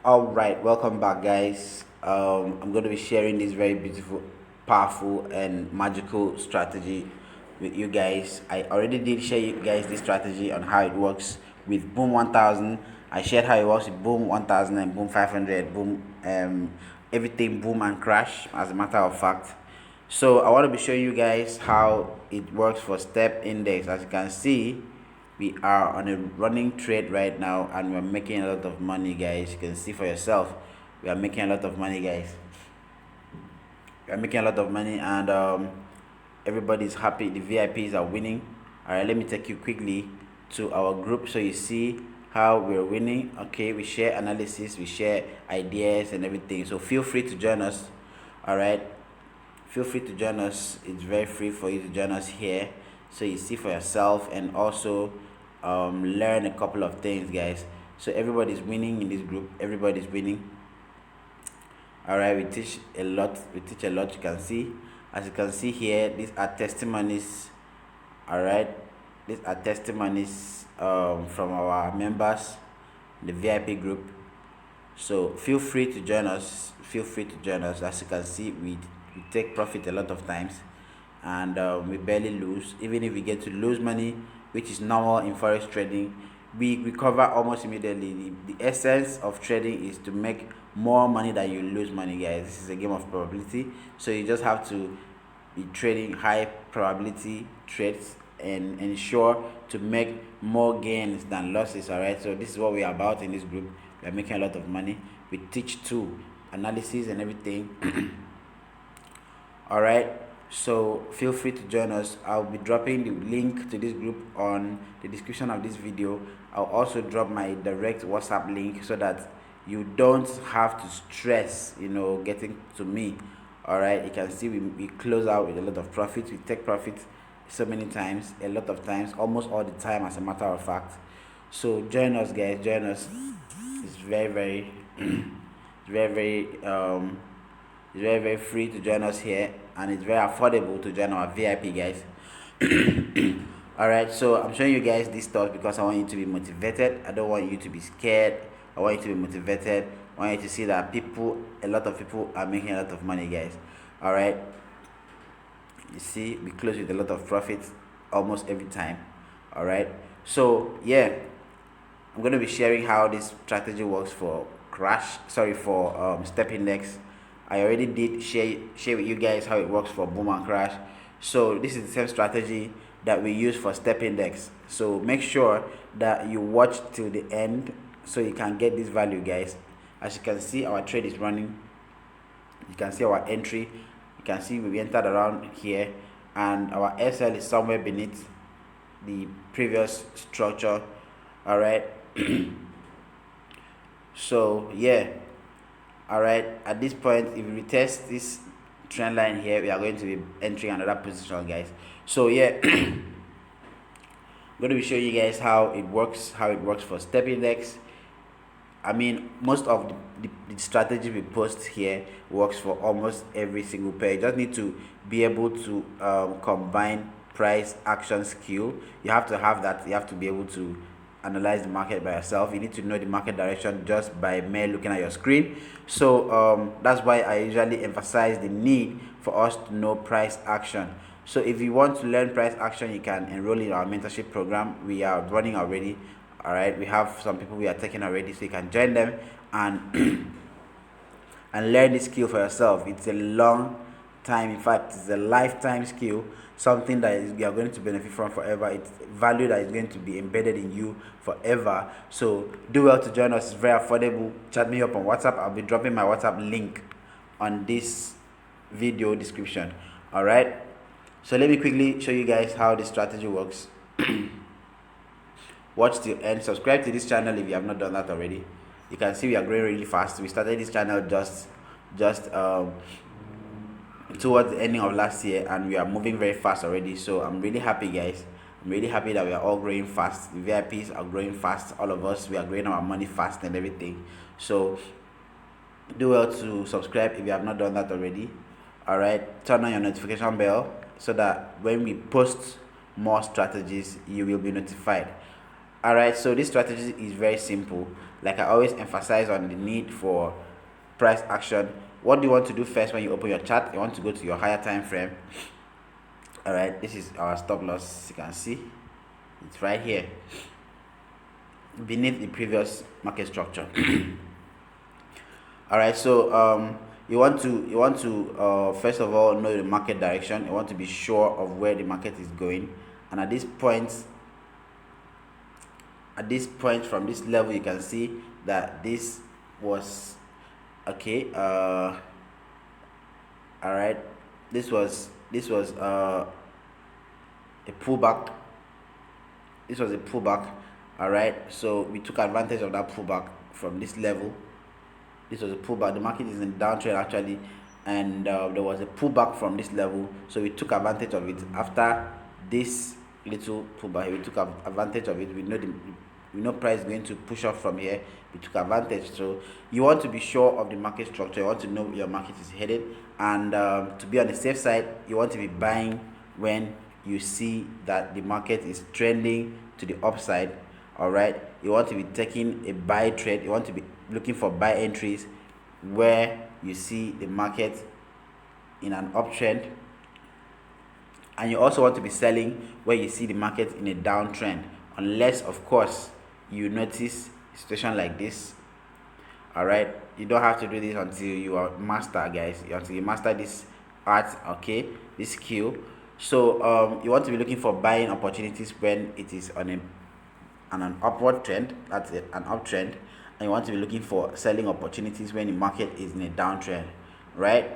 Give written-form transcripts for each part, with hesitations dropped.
All right, welcome back, guys. I'm going to be sharing this very beautiful, powerful, and magical strategy with you guys. I already did share you guys this strategy on how it works with Boom 1000. I shared how it works with Boom 1000 and Boom 500, Boom, everything Boom and Crash, as a matter of fact. So I want to be showing you guys how it works for step index. As you can see, we are on a running trade right now and we're making a lot of money, guys. You can see for yourself, we are making a lot of money, guys. We are making a lot of money, and everybody's happy. The VIPs are winning. All right, let me take you quickly to our group so you see how we're winning. Okay, we share analysis, we share ideas and everything, so feel free to join us. All right, feel free to join us. It's very free for you to join us here so you see for yourself, and also learn a couple of things, guys. So everybody's winning in this group, everybody's winning. All right, we teach a lot, you can see. As you can see here, these are testimonies. All right, these are testimonies from our members, the VIP group. So feel free to join us, as you can see, we take profit a lot of times, and we barely lose. Even if we get to lose money, which is normal in forex trading, we recover almost immediately. The essence of trading is to make more money than you lose money, guys. This is a game of probability, so you just have to be trading high probability trades and ensure to make more gains than losses. All right, so this is what we are about in this group. We are making a lot of money. We teach too, analysis and everything. All right, so feel free to join us. I'll be dropping the link to this group on the description of this video. I'll also drop my direct WhatsApp link so that you don't have to stress, getting to me. All right, you can see we close out with a lot of profit. We take profit so many times, a lot of times, almost all the time, as a matter of fact. So join us, guys, join us. It's very it's very free to join us here, and it's very affordable to join our VIP, guys. All right, so I'm showing you guys this stuff because I want you to be motivated. I don't want you to be scared. I want you to be motivated. I want you to see that a lot of people are making a lot of money, guys. All right, you see, we close with a lot of profits almost every time. All right, so yeah, I'm going to be sharing how this strategy works for step index. I already did share with you guys how it works for boom and crash. So this is the same strategy that we use for step index. So make sure that you watch till the end so you can get this value, guys. As you can see, our trade is running. You can see our entry. You can see we entered around here, and our SL is somewhere beneath the previous structure. All right. So yeah, all right, at this point, if we retest this trend line here, we are going to be entering another position, guys. So yeah, I'm going to be showing you guys how it works for step index. I mean, most of the strategy we post here works for almost every single pair. You just need to be able to combine price action skill. You have to have that. You have to be able to analyze the market by yourself. You need to know the market direction just by mere looking at your screen. So that's why I usually emphasize the need for us to know price action. So if you want to learn price action, you can enroll in our mentorship program. We are running already. All right, we have some people we are taking already, so you can join them and and learn this skill for yourself. It's a long time, in fact it's a lifetime skill, something that you are going to benefit from forever. It's value that is going to be embedded in you forever. So do well to join us. It's very affordable. Chat me up on WhatsApp. I'll be dropping my WhatsApp link on this video description. All right, so let me quickly show you guys how this strategy works. Watch till end. Subscribe to this channel if you have not done that already. You can see we are growing really fast. We started this channel just towards the ending of last year, and we are moving very fast already. So I'm really happy, guys. I'm really happy that we are all growing fast. The VIPs are growing fast. All of us, we are growing our money fast and everything. So do well to subscribe if you have not done that already. All right, turn on your notification bell so that when we post more strategies, you will be notified. All right, so this strategy is very simple. like I always emphasize on the need for price action. What do you want to do first when you open your chart? You want to go to your higher time frame. All right, this is our stop loss. You can see it's right here beneath the previous market structure. All right, so you want to first of all know the market direction. You want to be sure of where the market is going, and at this point from this level, you can see that this was okay. All right, this was a pullback. This was a pullback. All right, so we took advantage of that pullback from this level. This was a pullback. The market is in downtrend actually, and there was a pullback from this level, so we took advantage of it. After this little pullback, we took advantage of it. We know price is going to push up from here. We took advantage. So you want to be sure of the market structure. You want to know where your market is headed, and to be on the safe side, you want to be buying when you see that the market is trending to the upside. All right, you want to be taking a buy trade. You want to be looking for buy entries where you see the market in an uptrend, and you also want to be selling where you see the market in a downtrend, unless of course you notice a situation like this. All right, you don't have to do this until you are master, guys, until you master this art, okay, this skill. So you want to be looking for buying opportunities when it is on an upward trend, that's it, an uptrend, and you want to be looking for selling opportunities when the market is in a downtrend, right?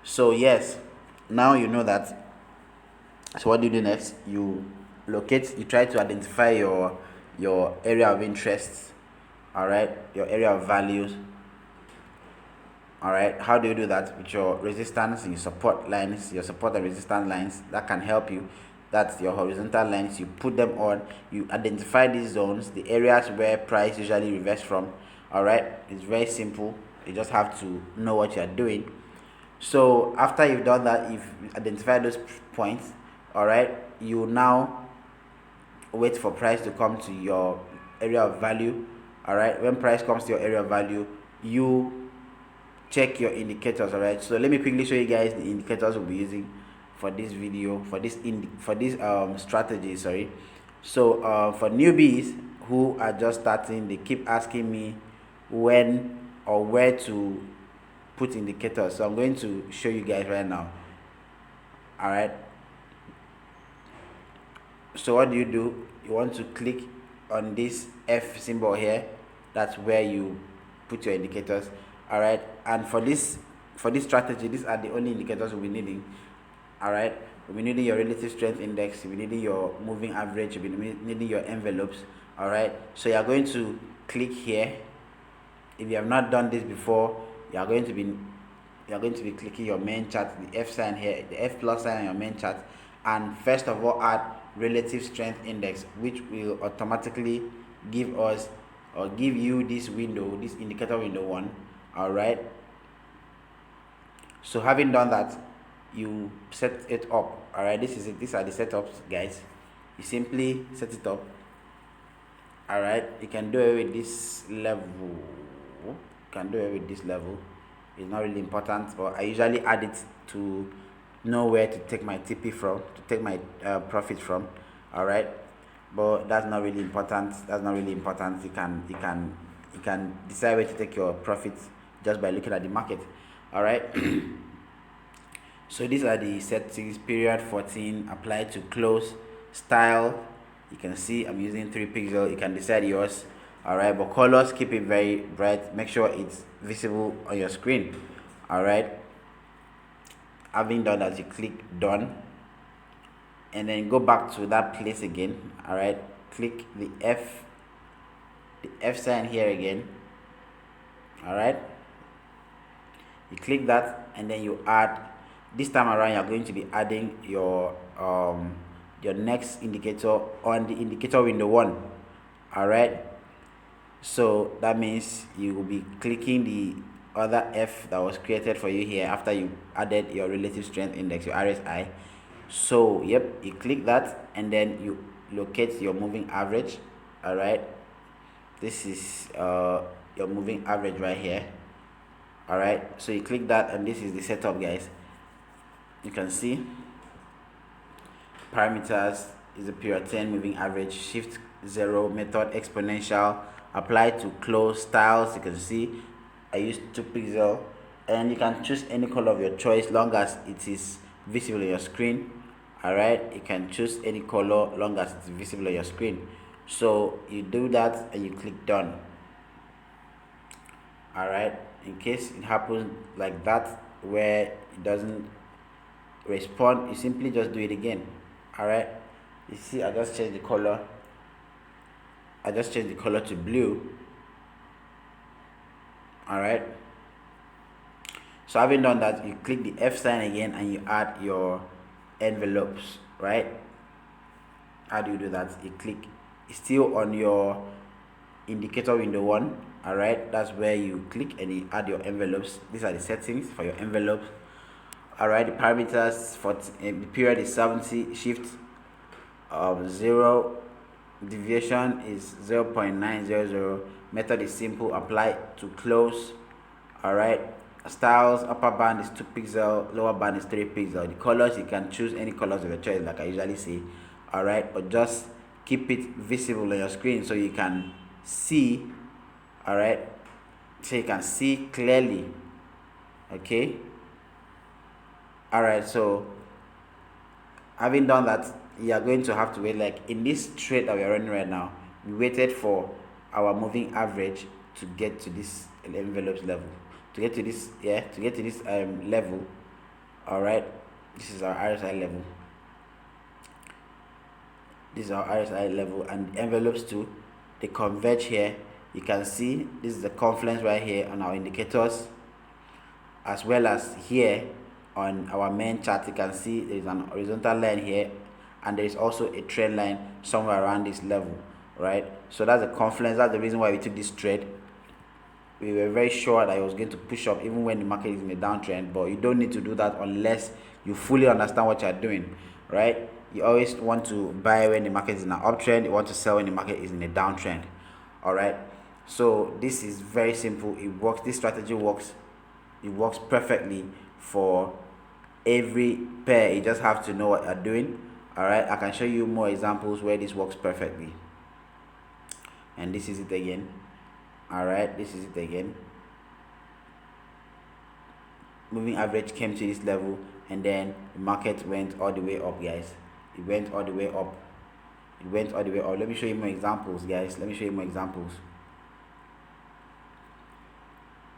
So yes, now you know that. So what do you do next? You try to identify your area of interest, all right, your area of values. All right, how do you do that? With your resistance and your support lines, your support and resistance lines that can help you. That's your horizontal lines. You put them on, you identify these zones, the areas where price usually reverse from. All right, it's very simple. You just have to know what you're doing. So after you've done that, you've identified those points. All right, you now wait for price to come to your area of value. All right, when price comes to your area of value, you check your indicators. All right, so let me quickly show you guys the indicators we'll be using for this video, for this strategy. Sorry. So for newbies who are just starting, they keep asking me when or where to put indicators, so I'm going to show you guys right now. All right, so what do? You want to click on this F symbol here. That's where you put your indicators. All right, and for this strategy, these are the only indicators we'll be needing. All right, we'll be needing your relative strength index, you'll be needing your moving average, you'll be needing your envelopes. All right, so you're going to click here. If you have not done this before, you're going to be clicking your main chart, the F sign here, the F plus sign on your main chart, and first of all add relative strength index, which will automatically give us or give you this window, this indicator window 1. All right, so having done that, you set it up. All right, these are the setups, guys. You simply set it up. All right, you can do it with this level. It's not really important, but I usually add it to know where to take my TP from, to take my profit from. All right, but that's not really important. You can decide where to take your profits just by looking at the market. All right. So these are the settings. Period 14, apply to close. Style, you can see I'm using 3 pixel. You can decide yours. All right, but colors, keep it very bright. Make sure it's visible on your screen. All right, having done that, you click done, and then go back to that place again. All right, click the F sign here again. All right, you click that, and then you add. This time around, you're going to be adding your next indicator on the indicator window 1. All right, so that means you will be clicking the other F that was created for you here after you added your relative strength index, your RSI. So yep, you click that, and then you locate your moving average. All right, this is your moving average right here. All right, so you click that, and this is the setup, guys. You can see parameters is a period 10 moving average, shift 0, method exponential, apply to close, styles. You can see I used 2 pixel, and you can choose any color of your choice long as it is visible on your screen. All right, you can choose any color long as it's visible on your screen. So you do that and you click done. All right, in case it happens like that where it doesn't respond, you simply just do it again. All right, you see I just changed the color to blue. All right, so having done that, you click the F sign again and you add your envelopes. Right, how do you do that? You click, still on your indicator window 1. All right, that's where you click and you add your envelopes. These are the settings for your envelopes. All right, the parameters for the period is 70, shift 0, deviation is 0.900, method is simple, apply to close. All right, styles, upper band is 2 pixel, lower band is 3 pixel. The colors, you can choose any colors of your choice, like I usually say. All right, but just keep it visible on your screen so you can see. All right, so you can see clearly. Okay. All right, so having done that, you are going to have to wait. Like in this trade that we are running right now, we waited for our moving average to get to this envelopes level, to get to this level. All right, this is our RSI level. This is our RSI level, and the envelopes too, they converge here. You can see this is the confluence right here on our indicators, as well as here on our main chart. You can see there is an horizontal line here, and there is also a trend line somewhere around this level, right? So that's a confluence. That's the reason why we took this trade. We were very sure that it was going to push up even when the market is in a downtrend, but you don't need to do that unless you fully understand what you're doing, right? You always want to buy when the market is in an uptrend. You want to sell when the market is in a downtrend. All right, so this is very simple. It works. This strategy works. It works perfectly for every pair. You just have to know what you're doing. All right, I can show you more examples where this works perfectly. And this is it again. All right, this is it again. Moving average came to this level, and then the market went all the way up, guys. It went all the way up. It went all the way up. Let me show you more examples, guys. Let me show you more examples.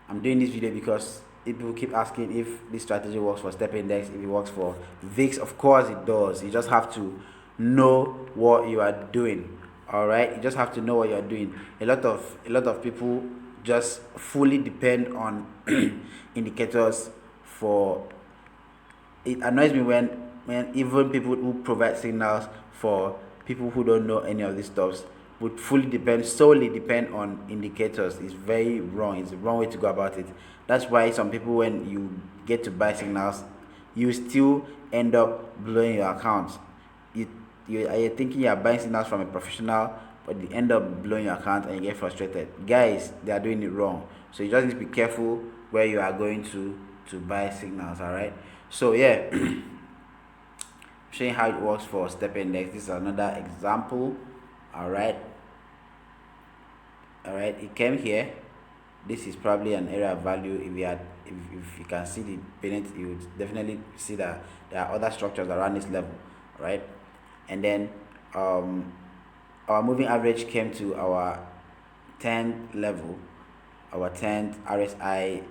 I'm doing this video because people keep asking if this strategy works for step index, if it works for VIX. Of course it does. You just have to know what you are doing. All right, you just have to know what you're doing. A lot of people just fully depend on indicators for. It annoys me when even people who provide signals for people who don't know any of these stuffs would solely depend on indicators. It's very wrong. It's the wrong way to go about it. That's why some people, when you get to buy signals, you still end up blowing your account. You're thinking you're buying signals from a professional, but you end up blowing your account and you get frustrated. Guys, they are doing it wrong. So you just need to be careful where you are going to buy signals. All right, so yeah. Showing how it works for step index. This is another example. All right, it came here. This is probably an area of value. If you can see the pennant, you would definitely see that there are other structures around this level, right? And then our moving average came to our 10th level, our 10th RSI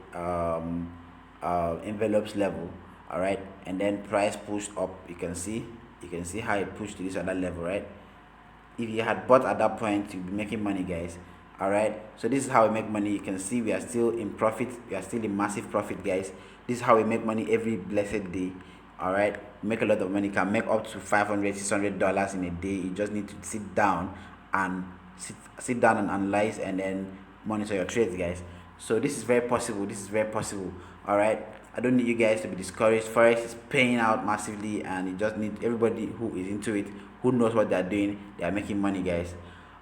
envelopes level. All right, and then price pushed up. You can see how it pushed to this other level, right? If you had bought at that point, you'd be making money, guys. All right, so this is how we make money. You can see we are still in profit. We are still in massive profit, guys. This is how we make money every blessed day. All right, we make a lot of money. You can make up to $500-$600 in a day. You just need to sit down and analyze and then monitor your trades, guys. So this is very possible. All right, I don't need you guys to be discouraged. Forex is paying out massively, and you just need everybody who is into it, who knows what they're doing. They are making money, guys.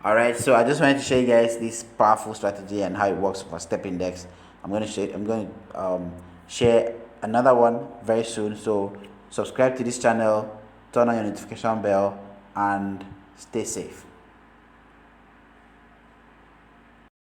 All right, so I just wanted to show you guys this powerful strategy and how it works for step index. I'm going to share another one very soon. So subscribe to this channel, turn on your notification bell, and stay safe.